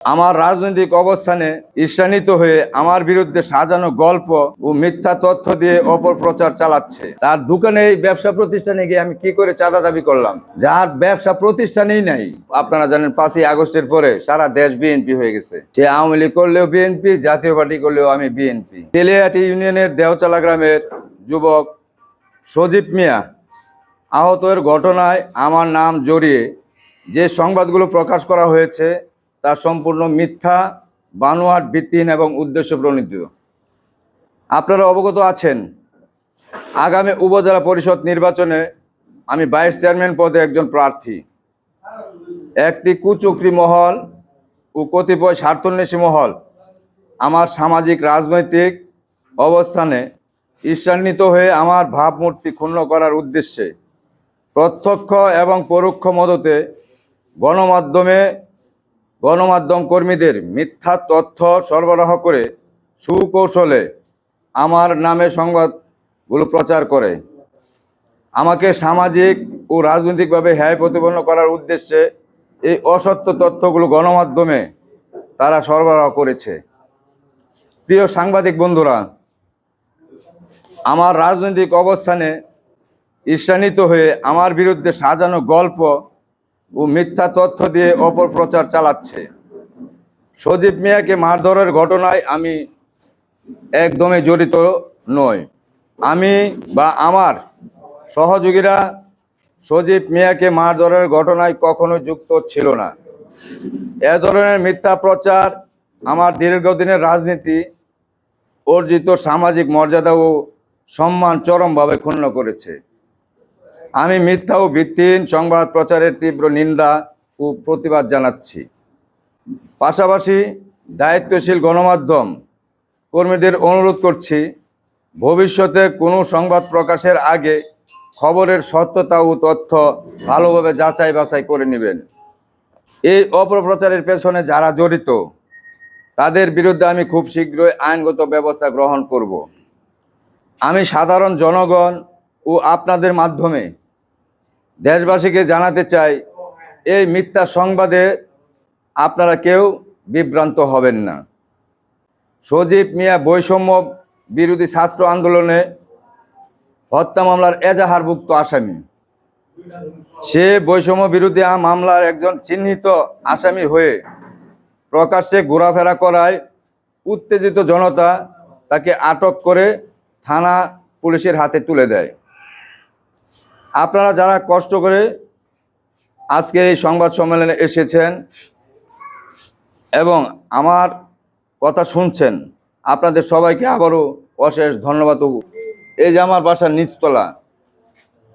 আমার রাজনৈতিক অবস্থানে ঈর্ষান্বিত হয়ে আমার বিরুদ্ধে সাজানো গল্প ও মিথ্যা তথ্য দিয়ে অপপ্রচার চালাচ্ছে। তার দোকানে এই ব্যবসা প্রতিষ্ঠানে গিয়ে আমি কি করে চাঁদা দাবি করলাম, যার ব্যবসা প্রতিষ্ঠানেই নাই। আপনারা জানেন 5ই আগস্টের পরে সারা দেশ বিএনপি হয়ে গেছে। সে আওয়ামী লীগ করলেও বিএনপি, জাতীয় পার্টি করলেও আমি বিএনপি। তেলিয়াটি ইউনিয়নের দেওচালা গ্রামের যুবক সজীব মিয়া আহতের ঘটনায় আমার নাম জড়িয়ে যে সংবাদগুলো প্রকাশ করা হয়েছে তা সম্পূর্ণ মিথ্যা, বানোয়াট, ভিত্তিহীন এবং উদ্দেশ্য প্রণীত। আপনারা অবগত আছেন, আগামী উপজেলা পরিষদ নির্বাচনে আমি ভাইস চেয়ারম্যান পদে একজন প্রার্থী। একটি কুচক্রী মহল ও কতিপয় স্বার্থান্বেষী মহল আমার সামাজিক রাজনৈতিক অবস্থানে ঈর্ষান্বিত হয়ে আমার ভাবমূর্তি ক্ষুণ্ণ করার উদ্দেশ্যে প্রত্যক্ষ এবং পরোক্ষ মদতে গণমাধ্যম কর্মীদের মিথ্যা তথ্য সরবরাহ করে সুকৌশলে আমার নামে সংবাদগুলো প্রচার করে আমাকে সামাজিক ও রাজনৈতিকভাবে হ্যায় প্রতিপন্ন করার উদ্দেশ্যে এই অসত্য তথ্যগুলো গণমাধ্যমে তারা সরবরাহ করেছে। প্রিয় সাংবাদিক বন্ধুরা, আমার রাজনৈতিক অবস্থানে ঈর্ষান্বিত হয়ে আমার বিরুদ্ধে সাজানো গল্প ও মিথ্যা তথ্য দিয়ে অপপ্রচার চালাচ্ছে। সজীব মিয়াকে মারধরের ঘটনায় আমি একদমই জড়িত নই। আমি বা আমার সহযোগীরা সজীব মিয়াকে মারধরের ঘটনায় কখনো যুক্ত ছিল না। এ ধরনের মিথ্যা প্রচার আমার দীর্ঘদিনের রাজনীতি অর্জিত সামাজিক মর্যাদা ও সম্মান চরমভাবে ক্ষুণ্ণ করেছে। আমি মিথ্যা ও ভিত্তিহীন সংবাদ প্রচারের তীব্র নিন্দা ও প্রতিবাদ জানাচ্ছি। পাশাপাশি দায়িত্বশীল গণমাধ্যম কর্মীদের অনুরোধ করছি, ভবিষ্যতে কোনো সংবাদ প্রকাশের আগে খবরের সত্যতা ও তথ্য ভালোভাবে যাচাই বাছাই করে নেবেন। এই অপপ্রচারের পেছনে যারা জড়িত তাদের বিরুদ্ধে আমি খুব শীঘ্রই আইনগত ব্যবস্থা গ্রহণ করব। আমি সাধারণ জনগণ ও আপনাদের মাধ্যমে দেশবাসীকে জানাতে চাই, এই মিথ্যা সংবাদে আপনারা কেউ বিভ্রান্ত হবেন না। সজীব মিয়া বৈষম্য বিরোধী ছাত্র আন্দোলনে হত্যা মামলার এজাহারভুক্ত আসামি। সে বৈষম্য বিরোধী মামলার একজন চিহ্নিত আসামি হয়ে প্রকাশ্যে ঘোরাফেরা করায় উত্তেজিত জনতা তাকে আটক করে থানা পুলিশের হাতে তুলে দেয়। আপনারা যারা কষ্ট করে আজকের এই সংবাদ সম্মেলনে এসেছেন এবং আমার কথা শুনছেন, আপনাদের সবাইকে আবারও অশেষ ধন্যবাদ। এই যে আমার বাসার নিচতলা,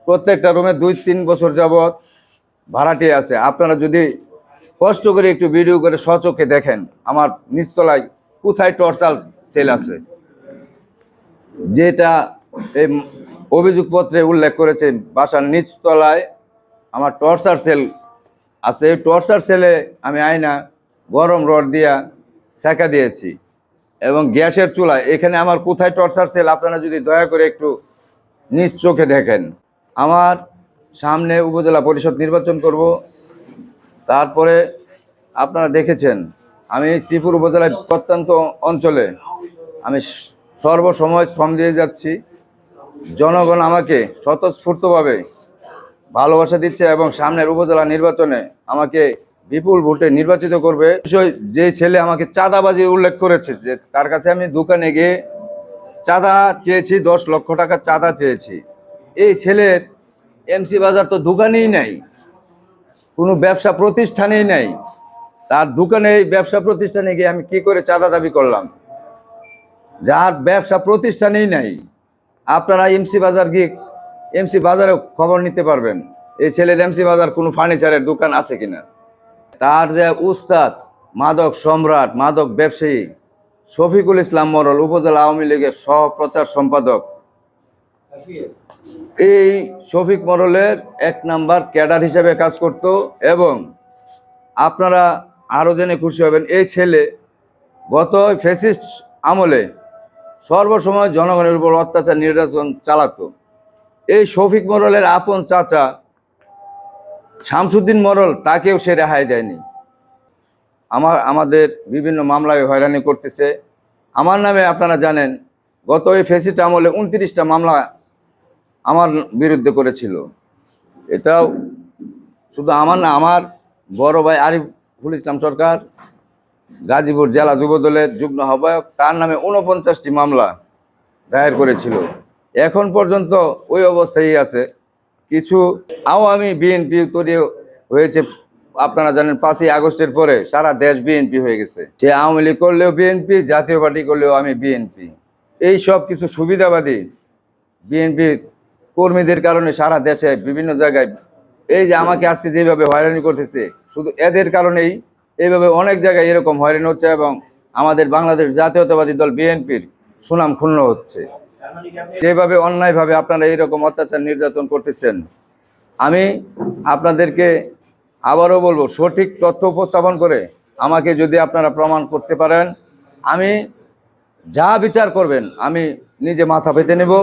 প্রত্যেকটা রুমে 2-3 বছর যাবৎ ভাড়াটে আছে। আপনারা যদি কষ্ট করে একটু ভিডিও করে সচক্ষে দেখেন আমার নিচতলায় কোথায় টর্চার সেল আছে, যেটা এই অভিযোগপত্রে উল্লেখ করেছে বাসার নিচতলায় আমার টর্চার সেল আছে। এই টর্চার সেলে আমি আয়না গরম রড দিয়া সেকা দিয়েছি এবং গ্যাসের চুলা। এখানে আমার কোথায় টর্চার সেল আপনারা যদি দয়া করে একটু নিজ চোখে দেখেন। আমার সামনে উপজেলা পরিষদ নির্বাচন করব, তারপরে আপনারা দেখেছেন আমি শ্রীপুর উপজেলার প্রত্যন্ত অঞ্চলে আমি সর্বসময় শ্রম দিয়ে যাচ্ছি। জনগণ আমাকে স্বতঃস্ফূর্তভাবে ভালোবাসা দিচ্ছে এবং সামনের উপজেলা নির্বাচনে আমাকে বিপুল ভোটে নির্বাচিত করবে। যে ছেলে আমাকে চাঁদাবাজি উল্লেখ করেছে, যে তার কাছে আমি দোকানে গিয়ে চাঁদা চেয়েছি, 10 লক্ষ টাকা চাঁদা চেয়েছি, এই ছেলের এমসি বাজার তো দোকানেই নাই, কোনো ব্যবসা প্রতিষ্ঠানেই নাই। তার দোকানে এই ব্যবসা প্রতিষ্ঠানে গিয়ে আমি কি করে চাঁদা দাবি করলাম, যার ব্যবসা প্রতিষ্ঠানেই নাই। আপনারা এমসি বাজার গিয়ে এমসি বাজারে খবর নিতে পারবেন এই ছেলের এমসি বাজার কোনো ফার্নিচারের দোকান আছে কিনা। তার যে উস্তাদ মাদক সম্রাট, মাদক ব্যবসায়ী শফিকুল ইসলাম মরল, উপজেলা আওয়ামী লীগের সহপ্রচার সম্পাদক, এই শফিক মরলের 1 নাম্বার ক্যাডার হিসেবে কাজ করত। এবং আপনারা আরও জেনে খুশি হবেন, এই ছেলে গত ফ্যাসিস্ট আমলে সর্বসময় জনগণের উপর অত্যাচার নির্যাতন চালাতো। এই শফিক মরলের আপন চাচা শামসুদ্দিন মরল, তাকেও সে রেহাই দেয়নি। আমাদের বিভিন্ন মামলায় হয়রানি করতেছে। আমার নামে আপনারা জানেন গত এই ফেসিট আমলে 29টা মামলা আমার বিরুদ্ধে করেছিল। এটাও শুধু আমার না, আমার বড় ভাই আরিফুল ইসলাম সরকার গাজীপুর জেলা যুবদলের যুগ্ম আহ্বায়ক, তার নামে 49টি মামলা দায়ের করেছিল। এখন পর্যন্ত ওই অবস্থায় আছে। কিছু আওয়ামী বিএনপি তৈরি হয়েছে। আপনারা জানেন 5ই আগস্টের পরে সারা দেশ বিএনপি হয়ে গেছে। সে আওয়ামী লীগ করলেও বিএনপি, জাতীয় পার্টি করলেও আমি বিএনপি। এই সব কিছু সুবিধাবাদী বিএনপি কর্মীদের কারণে সারা দেশে বিভিন্ন জায়গায় এই যে আমাকে আজকে যেভাবে হয়রানি করতেছে, শুধু এদের কারণেই এইভাবে অনেক জায়গায় এরকম হয়রানি হচ্ছে এবং আমাদের বাংলাদেশ জাতীয়তাবাদী দল বিএনপির সুনাম ক্ষুণ্ণ হচ্ছে। যেভাবে অন্যায়ভাবে আপনারা এইরকম অত্যাচার নির্যাতন করতেছেন, আমি আপনাদেরকে আবারও বলবো, সঠিক তথ্য উপস্থাপন করে আমাকে যদি আপনারা প্রমাণ করতে পারেন, আমি যা বিচার করবেন আমি নিজে মাথা পেতে নেব।